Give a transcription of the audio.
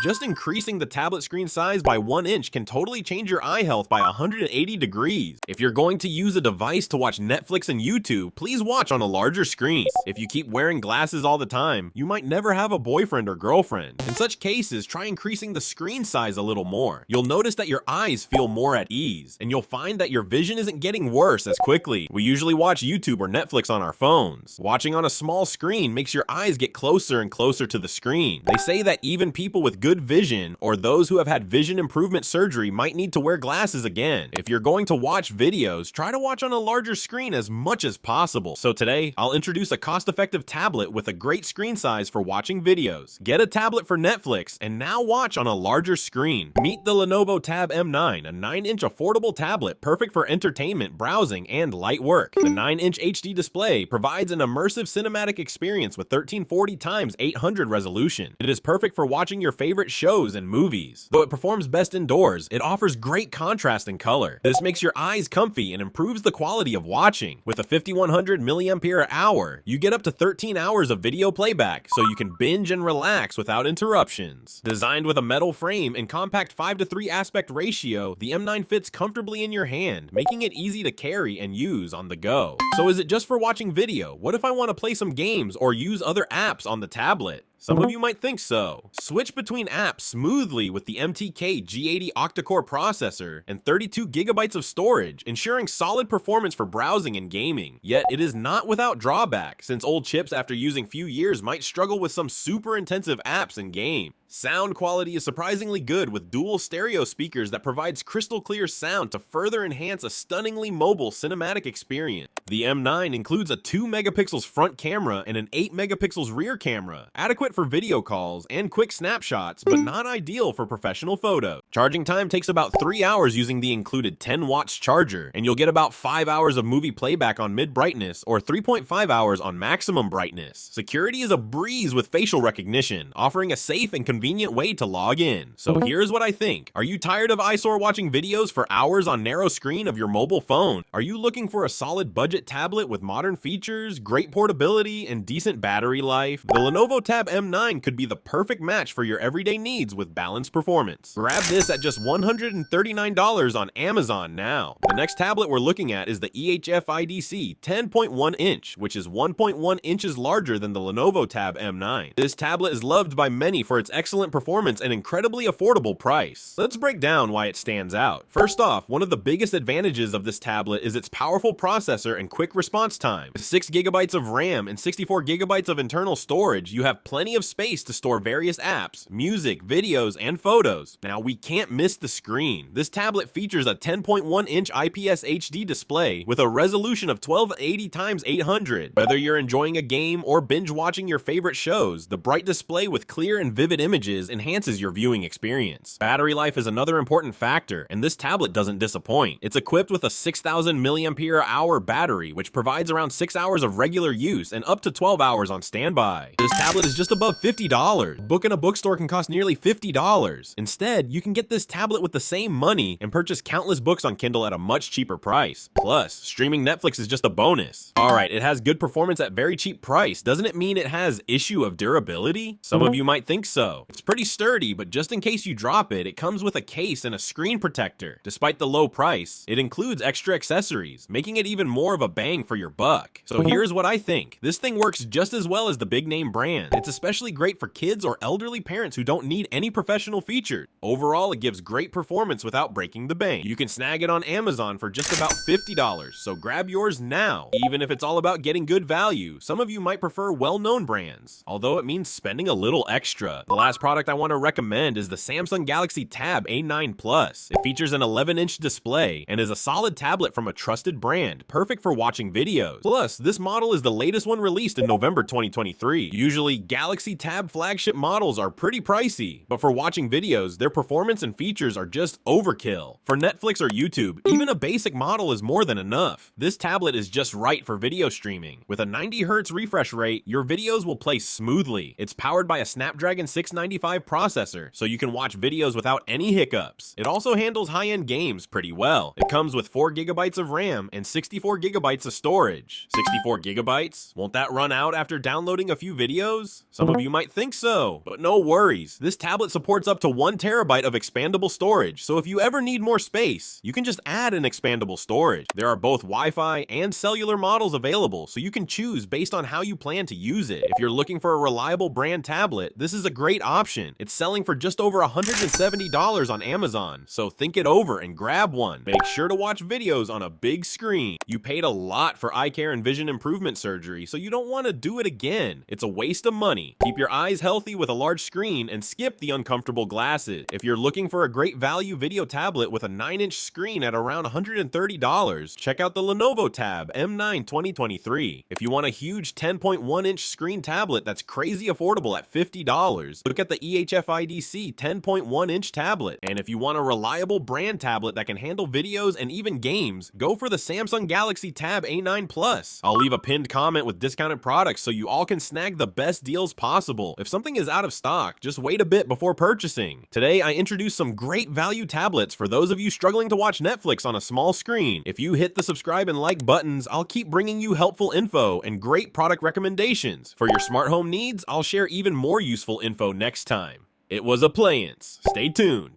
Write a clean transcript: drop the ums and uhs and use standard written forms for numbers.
Just increasing the tablet screen size by 1 inch can totally change your eye health by 180 degrees. If you're going to use a device to watch Netflix and YouTube, please watch on a larger screen. If you keep wearing glasses all the time, you might never have a boyfriend or girlfriend. In such cases, try increasing the screen size a little more. You'll notice that your eyes feel more at ease, and you'll find that your vision isn't getting worse as quickly. We usually watch YouTube or Netflix on our phones. Watching on a small screen makes your eyes get closer and closer to the screen. They say that even people with good vision or those who have had vision improvement surgery might need to wear glasses again. If you're going to watch videos, try to watch on a larger screen as much as possible. So today, I'll introduce a cost-effective tablet with a great screen size for watching videos. Get a tablet for Netflix and now watch on a larger screen. Meet the Lenovo Tab M9, a 9-inch affordable tablet perfect for entertainment, browsing, and light work. The 9-inch HD display provides an immersive cinematic experience with 1340 x 800 resolution. It is perfect for watching your favorite shows and movies. Though it performs best indoors, it offers great contrast and color. This makes your eyes comfy and improves the quality of watching. With a 5100 mAh, you get up to 13 hours of video playback, so you can binge and relax without interruptions. Designed with a metal frame and compact 5:3 aspect ratio, the M9 fits comfortably in your hand, making it easy to carry and use on the go. So is it just for watching video? What if I want to play some games or use other apps on the tablet? Some of you might think so. Switch between apps smoothly with the MTK G80 octa-core processor and 32 gigabytes of storage, ensuring solid performance for browsing and gaming. Yet it is not without drawback, since old chips after using few years might struggle with some super intensive apps and games. Sound quality is surprisingly good with dual stereo speakers that provides crystal clear sound to further enhance a stunningly mobile cinematic experience. The M9 includes a 2 megapixels front camera and an 8 megapixels rear camera, adequate for video calls and quick snapshots, but not ideal for professional photos. Charging time takes about 3 hours using the included 10 watts charger, and you'll get about 5 hours of movie playback on mid brightness or 3.5 hours on maximum brightness. Security is a breeze with facial recognition, offering a safe and convenient way to log in. So here's what I think. Are you tired of eyesore watching videos for hours on narrow screen of your mobile phone? Are you looking for a solid budget tablet with modern features, great portability, and decent battery life? The Lenovo Tab M9 could be the perfect match for your everyday needs with balanced performance. Grab this at just $139 on Amazon now. The next tablet we're looking at is the EHF IDC 10.1 inch, which is 1.1 inches larger than the Lenovo Tab M9. This tablet is loved by many for its excellent performance and incredibly affordable price. Let's break down why it stands out. First off, one of the biggest advantages of this tablet is its powerful processor and quick response time. With 6 gigabytes of RAM and 64 gigabytes of internal storage, you have plenty of space to store various apps, music, videos, and photos. Now, we can't miss the screen. This tablet features a 10.1 inch IPS HD display with a resolution of 1280 x 800. Whether you're enjoying a game or binge watching your favorite shows, the bright display with clear and vivid images enhances your viewing experience. Battery life is another important factor, and this tablet doesn't disappoint. It's equipped with a 6000 mAh battery, which provides around 6 hours of regular use and up to 12 hours on standby. This tablet is just above $50. A book in a bookstore can cost nearly $50. Instead, you can get this tablet with the same money and purchase countless books on Kindle at a much cheaper price. Plus, streaming Netflix is just a bonus. Alright, it has good performance at very cheap price. Doesn't it mean it has issue of durability? Some of you might think so. It's pretty sturdy, but just in case you drop it, it comes with a case and a screen protector. Despite the low price, it includes extra accessories, making it even more of a bang for your buck. So here's what I think. This thing works just as well as the big name brand. It's especially great for kids or elderly parents who don't need any professional features. Overall, it gives great performance without breaking the bank. You can snag it on Amazon for just about $50, so grab yours now. Even if it's all about getting good value, some of you might prefer well-known brands, although it means spending a little extra. The last product I want to recommend is the Samsung Galaxy Tab A9 Plus. It features an 11-inch display and is a solid tablet from a trusted brand, perfect for watching videos. Plus, this model is the latest one released in November 2023. Usually, Galaxy Tab flagship models are pretty pricey, but for watching videos, their performance and features are just overkill. For Netflix or YouTube, even a basic model is more than enough. This tablet is just right for video streaming. With a 90 Hz refresh rate, your videos will play smoothly. It's powered by a Snapdragon 690 1095 processor, so you can watch videos without any hiccups. It also handles high-end games pretty well. It comes with 4 gigabytes of RAM and 64 gigabytes of storage. 64 gigabytes? Won't that run out after downloading a few videos? Some of you might think so, but no worries. This tablet supports up to 1 terabyte of expandable storage, so if you ever need more space, you can just add an expandable storage. There are both Wi-Fi and cellular models available, so you can choose based on how you plan to use it. If you're looking for a reliable brand tablet, this is a great option. It's selling for just over $170 on Amazon, so think it over and grab one. Make sure to watch videos on a big screen. You paid a lot for eye care and vision improvement surgery, so you don't want to do it again. It's a waste of money. Keep your eyes healthy with a large screen and skip the uncomfortable glasses. If you're looking for a great value video tablet with a 9-inch screen at around $130, check out the Lenovo Tab M9 2023. If you want a huge 10.1-inch screen tablet that's crazy affordable at $50, look at the EHF IDC 10.1-inch tablet. And if you want a reliable brand tablet that can handle videos and even games, go for the Samsung Galaxy Tab A9 Plus. I'll leave a pinned comment with discounted products so you all can snag the best deals possible. If something is out of stock, just wait a bit before purchasing. Today, I introduced some great value tablets for those of you struggling to watch Netflix on a small screen. If you hit the subscribe and like buttons, I'll keep bringing you helpful info and great product recommendations. For your smart home needs, I'll share even more useful info next time. It was a Playance. Stay tuned.